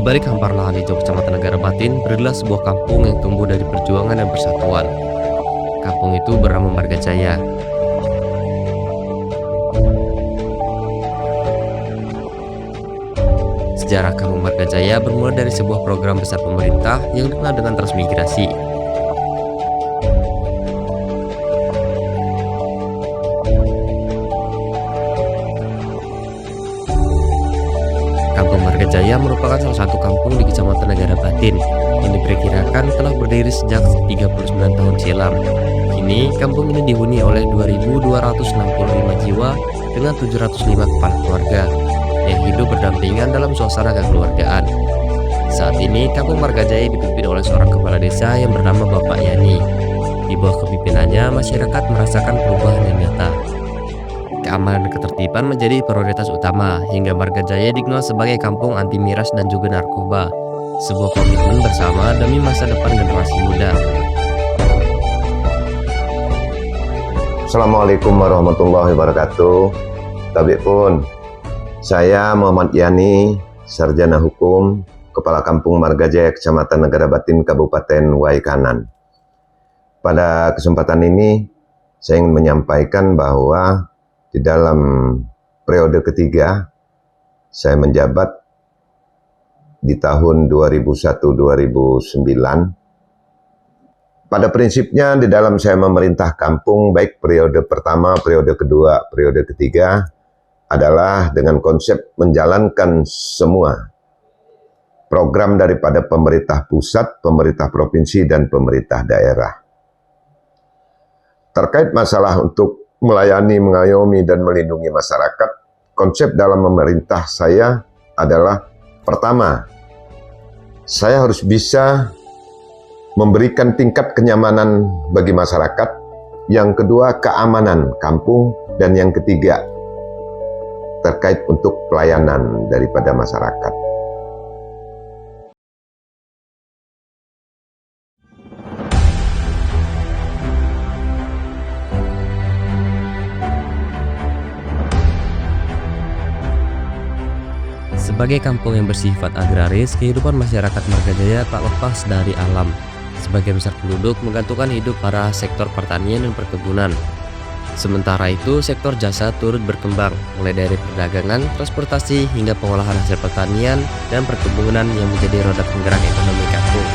balik hampar lahan hijau Kecamatan Negara Batin berdirilah sebuah kampung yang tumbuh dari perjuangan dan persatuan. Kampung itu bernama Margajaya. Sejarah Kampung Margajaya bermula dari sebuah program besar pemerintah yang dikenal dengan transmigrasi. Kampung Margajaya merupakan salah satu kampung di Kecamatan Negara Batin yang diperkirakan telah berdiri sejak 39 tahun silam. Kini, kampung ini dihuni oleh 2.265 jiwa dengan 705 kepala keluarga yang hidup berdampingan dalam suasana kekeluargaan. Saat ini, Kampung Margajaya dipimpin oleh seorang kepala desa yang bernama Bapak Yani. Di bawah kepemimpinannya, masyarakat merasakan perubahan yang nyata. Keamanan dan ketertiban menjadi prioritas utama, hingga Margajaya dikenal sebagai kampung anti miras dan juga narkoba. Sebuah komitmen bersama demi masa depan generasi muda. Assalamualaikum warahmatullahi wabarakatuh. Tabik pun, saya Muhammad Yani, Sarjana Hukum, Kepala Kampung Margajaya, Kecamatan Negara Batin, Kabupaten Waikanan. Pada kesempatan ini, saya ingin menyampaikan bahwa di dalam periode ketiga, saya menjabat di tahun 2001-2009. Pada prinsipnya di dalam saya memerintah kampung, baik periode pertama, periode kedua, periode ketiga, adalah dengan konsep menjalankan semua program daripada pemerintah pusat, pemerintah provinsi, dan pemerintah daerah. Terkait masalah untuk melayani, mengayomi, dan melindungi masyarakat, konsep dalam memerintah saya adalah pertama, saya harus bisa memberikan tingkat kenyamanan bagi masyarakat, yang kedua keamanan kampung, dan yang ketiga terkait untuk pelayanan daripada masyarakat. Sebagai kampung yang bersifat agraris, kehidupan masyarakat Margajaya tak lepas dari alam. Sebagian besar penduduk menggantungkan hidup pada sektor pertanian dan perkebunan. Sementara itu, sektor jasa turut berkembang, mulai dari perdagangan, transportasi, hingga pengolahan hasil pertanian dan perkebunan yang menjadi roda penggerak ekonomi kampung.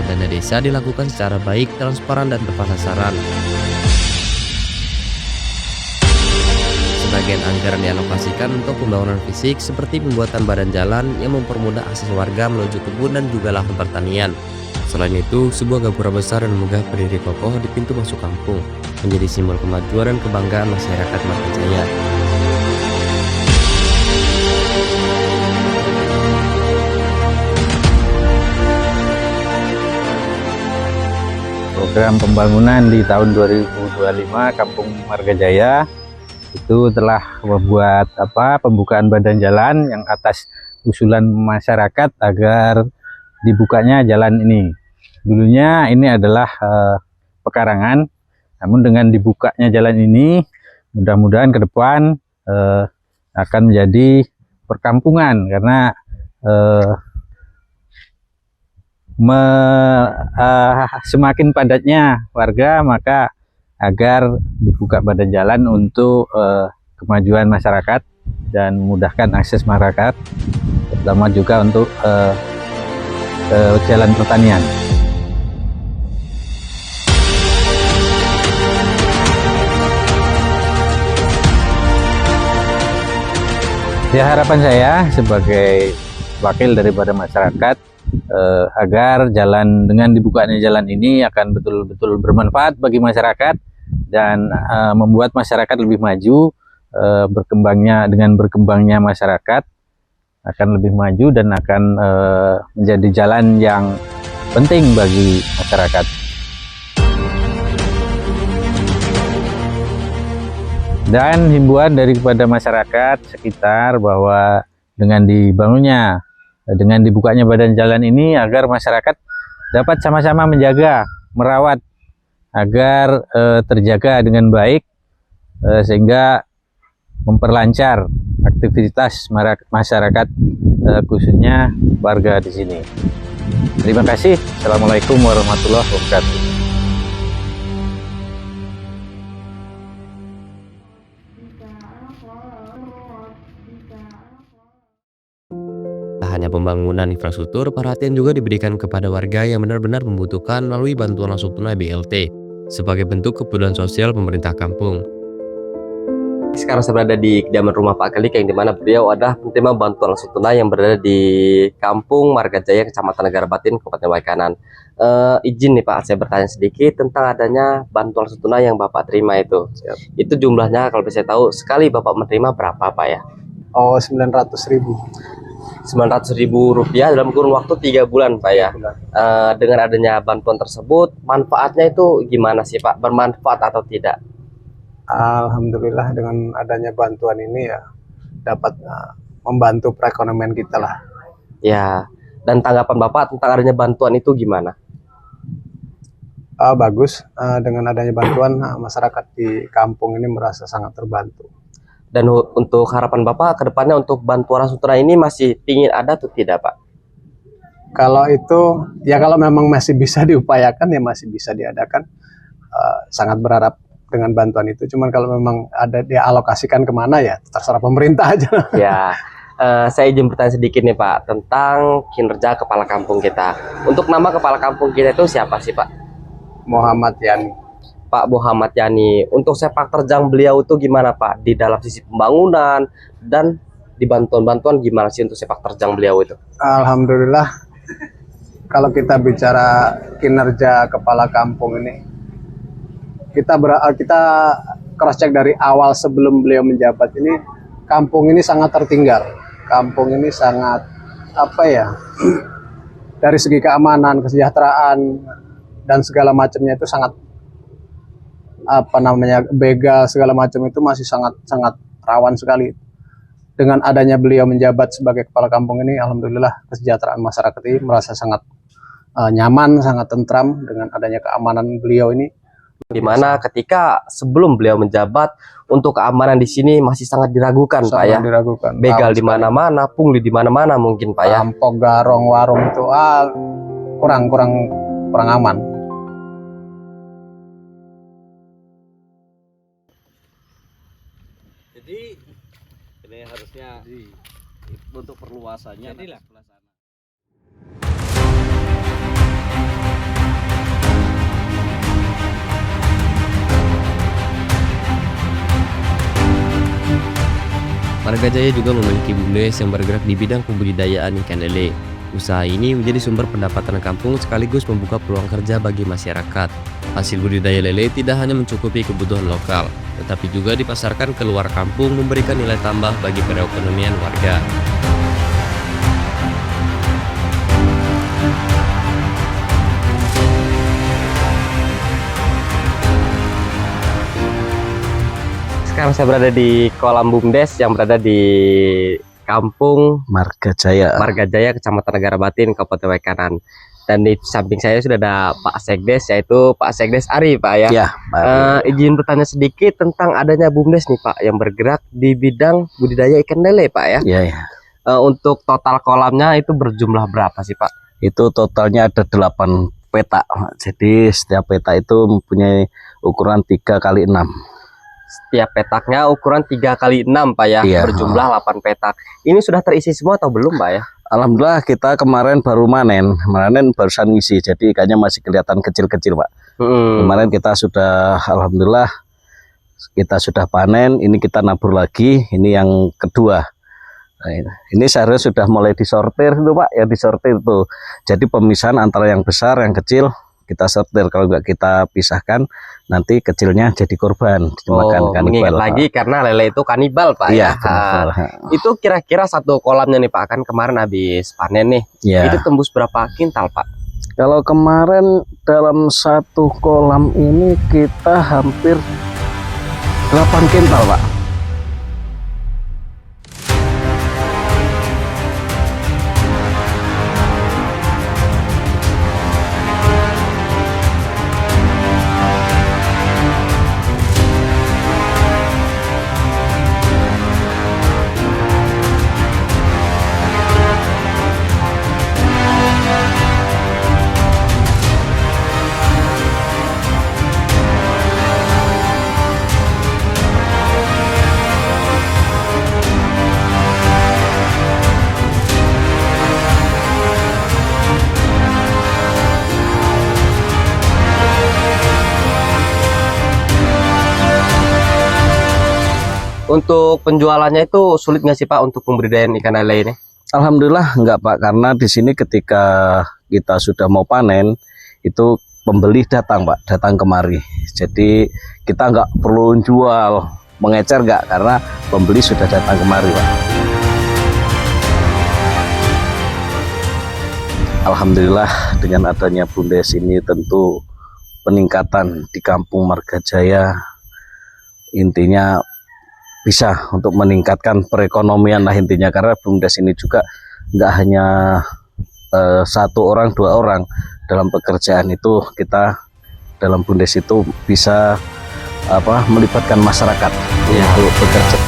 Dana desa dilakukan secara baik, transparan, dan tepat sasaran. Sebagian anggaran dialokasikan untuk pembangunan fisik seperti pembuatan badan jalan yang mempermudah akses warga menuju kebun dan juga lahan pertanian. Selain itu, sebuah gapura besar dan megah berdiri kokoh di pintu masuk kampung, menjadi simbol kemajuan dan kebanggaan masyarakat Margajaya. Program pembangunan di tahun 2025 Kampung Margajaya itu telah membuat pembukaan badan jalan yang atas usulan masyarakat agar dibukanya jalan ini. Dulunya ini adalah pekarangan, namun dengan dibukanya jalan ini mudah-mudahan ke depan akan menjadi perkampungan, karena semakin padatnya warga, maka agar dibuka badan jalan untuk kemajuan masyarakat dan memudahkan akses masyarakat, terutama juga untuk jalan pertanian. Ya, harapan saya sebagai wakil daripada masyarakat agar dengan dibukanya jalan ini akan betul-betul bermanfaat bagi masyarakat dan membuat masyarakat lebih maju. Dengan berkembangnya masyarakat akan lebih maju dan akan menjadi jalan yang penting bagi masyarakat. Dan himbauan kepada masyarakat sekitar bahwa dengan dibukanya badan jalan ini agar masyarakat dapat sama-sama menjaga, merawat agar terjaga dengan baik sehingga memperlancar aktivitas masyarakat khususnya warga di sini. Terima kasih. Assalamualaikum warahmatullahi wabarakatuh. Tak hanya pembangunan infrastruktur, perhatian juga diberikan kepada warga yang benar-benar membutuhkan melalui bantuan langsung tunai BLT sebagai bentuk kepedulian sosial pemerintah kampung. Sekarang saya berada di kediaman rumah Pak Kalik yang dimana beliau adalah penerima bantuan langsung tunai yang berada di Kampung Margajaya, Kecamatan Negara Batin, Kabupaten Waikanan. Izin nih Pak, saya bertanya sedikit tentang adanya bantuan langsung tunai yang Bapak terima itu. Itu jumlahnya kalau bisa tahu sekali Bapak menerima berapa Pak ya? Oh, 900.000. 900.000 rupiah dalam kurun waktu 3 bulan Pak ya. Dengan adanya bantuan tersebut, manfaatnya itu gimana sih Pak? Bermanfaat atau tidak? Alhamdulillah dengan adanya bantuan ini ya dapat membantu perekonomian kita lah. Ya, dan tanggapan Bapak tentang adanya bantuan itu gimana? Bagus, dengan adanya bantuan masyarakat di kampung ini merasa sangat terbantu. Dan untuk harapan Bapak ke depannya untuk bantuan langsung tunai ini masih ingin ada atau tidak Pak? Kalau itu ya kalau memang masih bisa diupayakan ya masih bisa diadakan. Sangat berharap dengan bantuan itu. Cuman kalau memang ada dialokasikan kemana ya terserah pemerintah aja. Ya, saya izin bertanya sedikit nih Pak tentang kinerja kepala kampung kita. Untuk nama kepala kampung kita itu siapa sih Pak? Muhammad Yani. Pak Muhammad Yani. Untuk sepak terjang beliau itu gimana Pak? Di dalam sisi pembangunan dan di bantuan-bantuan gimana sih untuk sepak terjang beliau itu? Alhamdulillah. Kalau kita bicara kinerja kepala kampung ini, kita cross check dari awal sebelum beliau menjabat ini, kampung ini sangat tertinggal. Kampung ini sangat dari segi keamanan, kesejahteraan dan segala macamnya itu sangat begal segala macam itu masih sangat rawan sekali. Dengan adanya beliau menjabat sebagai kepala kampung ini, alhamdulillah kesejahteraan masyarakat ini merasa sangat nyaman, sangat tentram dengan adanya keamanan beliau ini. Dimana ketika sebelum beliau menjabat untuk keamanan di sini masih sangat diragukan Pak ya. Diragukan. Begal di mana-mana, pungli di mana-mana mungkin Pak ya. Rampok, garong, warung itu kurang aman. Jadi ini harusnya untuk perluasannya Jadilah. Margajaya juga memiliki BUMDes yang bergerak di bidang pembudidayaan ikan lele. Usaha ini menjadi sumber pendapatan kampung sekaligus membuka peluang kerja bagi masyarakat. Hasil budidaya lele tidak hanya mencukupi kebutuhan lokal, tetapi juga dipasarkan ke luar kampung memberikan nilai tambah bagi perekonomian warga. Sekarang saya berada di kolam BUMDes yang berada di Kampung Margajaya, Kecamatan Negara Batin, Kabupaten Waikanan. Dan di samping saya sudah ada Pak Sekdes, yaitu Pak Sekdes Ari, Pak ya. Ya, izin bertanya sedikit tentang adanya BUMDes nih Pak, yang bergerak di bidang budidaya ikan lele Pak ya. ya. Untuk total kolamnya itu berjumlah berapa sih Pak? Itu totalnya ada 8 petak. Jadi setiap petak itu mempunyai ukuran 3x6. Setiap petaknya ukuran 3x6 Pak ya, Iya. berjumlah 8 petak. Ini sudah terisi semua atau belum Pak ya? Alhamdulillah kita kemarin baru manen barusan ngisi, jadi ikannya masih kelihatan kecil-kecil Pak. Kemarin kita sudah, alhamdulillah kita sudah panen, ini kita nabur lagi, ini yang kedua. Nah, ini seharusnya sudah mulai disortir itu Pak, ya disortir tuh. Jadi pemisahan antara yang besar, yang kecil kita sortir. Kalau nggak kita pisahkan, nanti kecilnya jadi korban dimakan kanibal. Mengingat Pak. lagi karena lele itu kanibal Pak Iya, ya. kanibal. Itu kira-kira satu kolamnya nih Pak, kan kemarin habis panen nih. Ya. Itu tembus berapa kintal Pak? Kalau kemarin dalam satu kolam ini kita hampir 8 kintal Pak. Untuk penjualannya itu sulit nggak sih Pak untuk pembudidayaan ikan lele ini? Alhamdulillah enggak Pak, karena di sini ketika kita sudah mau panen itu pembeli datang Pak, datang kemari. Jadi kita enggak perlu jual, mengecer enggak, karena pembeli sudah datang kemari Pak. Alhamdulillah dengan adanya Bumdes ini tentu peningkatan di Kampung Margajaya intinya bisa untuk meningkatkan perekonomian lah intinya, karena Bumdes ini juga nggak hanya 1 orang 2 orang dalam pekerjaan itu, kita dalam Bumdes itu bisa melibatkan masyarakat untuk bekerja.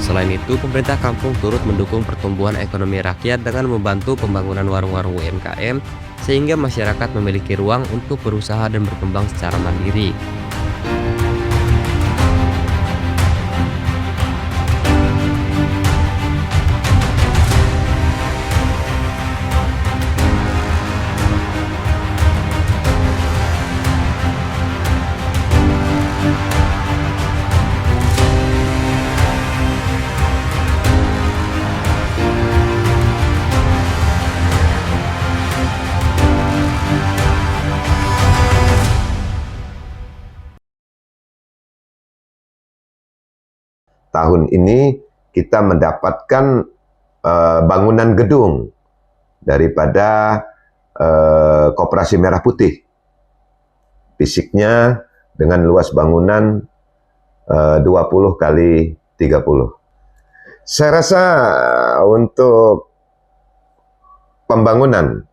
Selain itu, pemerintah kampung turut mendukung pertumbuhan ekonomi rakyat dengan membantu pembangunan warung-warung UMKM sehingga masyarakat memiliki ruang untuk berusaha dan berkembang secara mandiri. Tahun ini kita mendapatkan bangunan gedung daripada Koperasi Merah Putih. Fisiknya dengan luas bangunan 20 kali 30. Saya rasa untuk pembangunan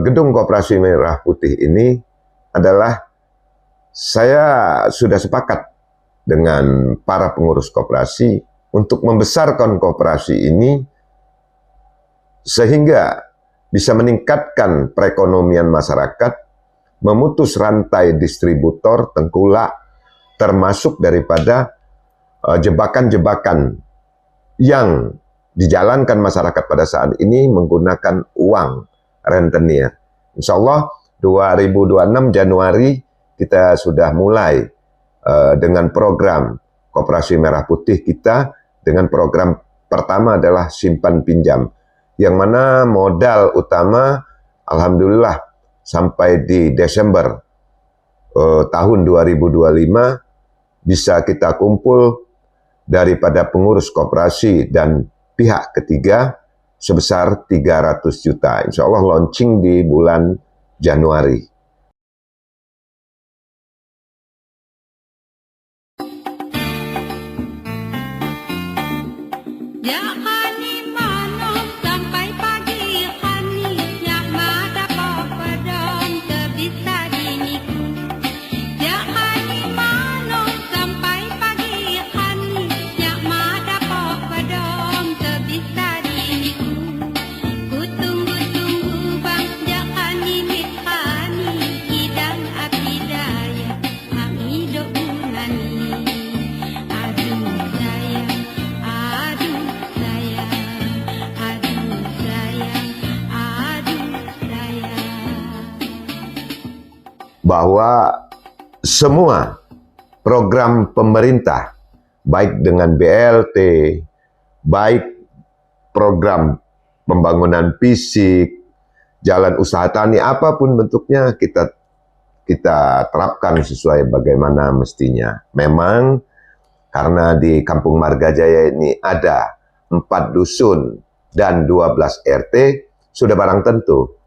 gedung Koperasi Merah Putih ini adalah saya sudah sepakat dengan para pengurus koperasi untuk membesarkan koperasi ini sehingga bisa meningkatkan perekonomian masyarakat, memutus rantai distributor tengkulak, termasuk daripada jebakan-jebakan yang dijalankan masyarakat pada saat ini menggunakan uang rentenir. Insya Allah 2026 Januari kita sudah mulai dengan program Koperasi Merah Putih kita, dengan program pertama adalah simpan pinjam, yang mana modal utama alhamdulillah sampai di Desember tahun 2025 bisa kita kumpul daripada pengurus koperasi dan pihak ketiga sebesar 300 juta. Insya Allah launching di bulan Januari. Bahwa semua program pemerintah, baik dengan BLT, baik program pembangunan fisik, jalan usaha tani, apapun bentuknya kita terapkan sesuai bagaimana mestinya. Memang karena di Kampung Margajaya ini ada 4 dusun dan 12 RT, sudah barang tentu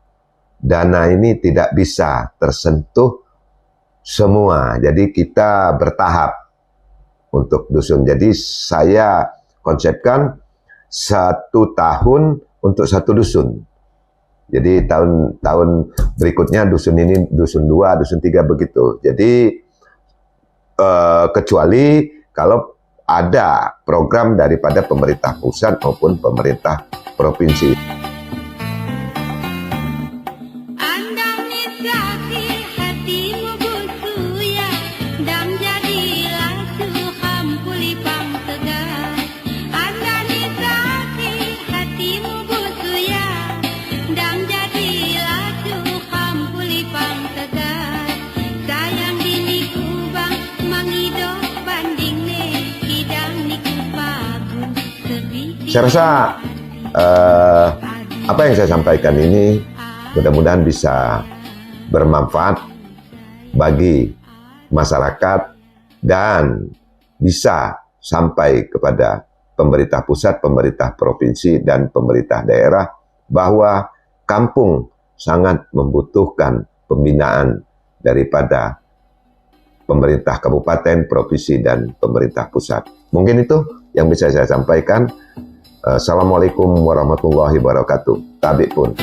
dana ini tidak bisa tersentuh semua. Jadi kita bertahap untuk dusun. Jadi saya konsepkan 1 tahun untuk 1 dusun. Jadi tahun berikutnya dusun ini, dusun 2, dusun 3 begitu. Jadi kecuali kalau ada program daripada pemerintah pusat maupun pemerintah provinsi. Saya rasa apa yang saya sampaikan ini mudah-mudahan bisa bermanfaat bagi masyarakat dan bisa sampai kepada pemerintah pusat, pemerintah provinsi, dan pemerintah daerah bahwa kampung sangat membutuhkan pembinaan daripada pemerintah kabupaten, provinsi, dan pemerintah pusat. Mungkin itu yang bisa saya sampaikan. Assalamualaikum warahmatullahi wabarakatuh. Tabik pun.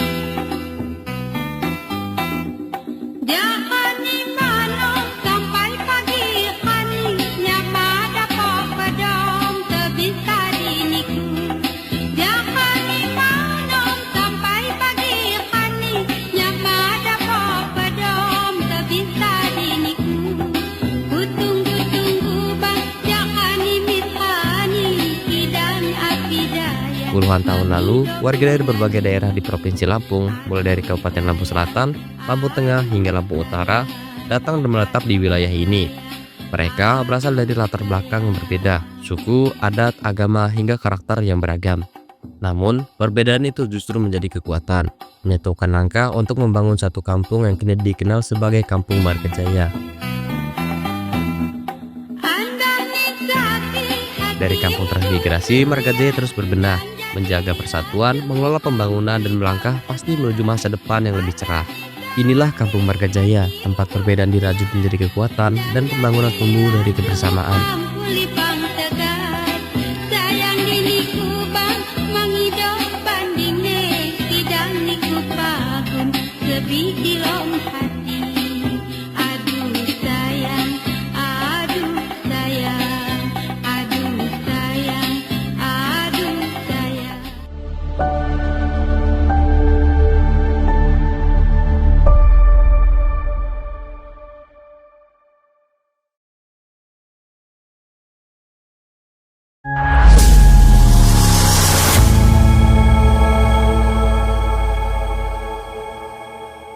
Puluhan tahun lalu, warga dari berbagai daerah di Provinsi Lampung, mulai dari Kabupaten Lampung Selatan, Lampung Tengah, hingga Lampung Utara, datang dan menetap di wilayah ini. Mereka berasal dari latar belakang yang berbeda, suku, adat, agama, hingga karakter yang beragam. Namun, perbedaan itu justru menjadi kekuatan, menyatukan langkah untuk membangun satu kampung yang kini dikenal sebagai Kampung Margajaya. Dari kampung transmigrasi, Margajaya terus berbenah, menjaga persatuan, mengelola pembangunan, dan melangkah pasti menuju masa depan yang lebih cerah. Inilah Kampung Margajaya, tempat perbedaan dirajut menjadi kekuatan dan pembangunan tumbuh dari kebersamaan. Lebih di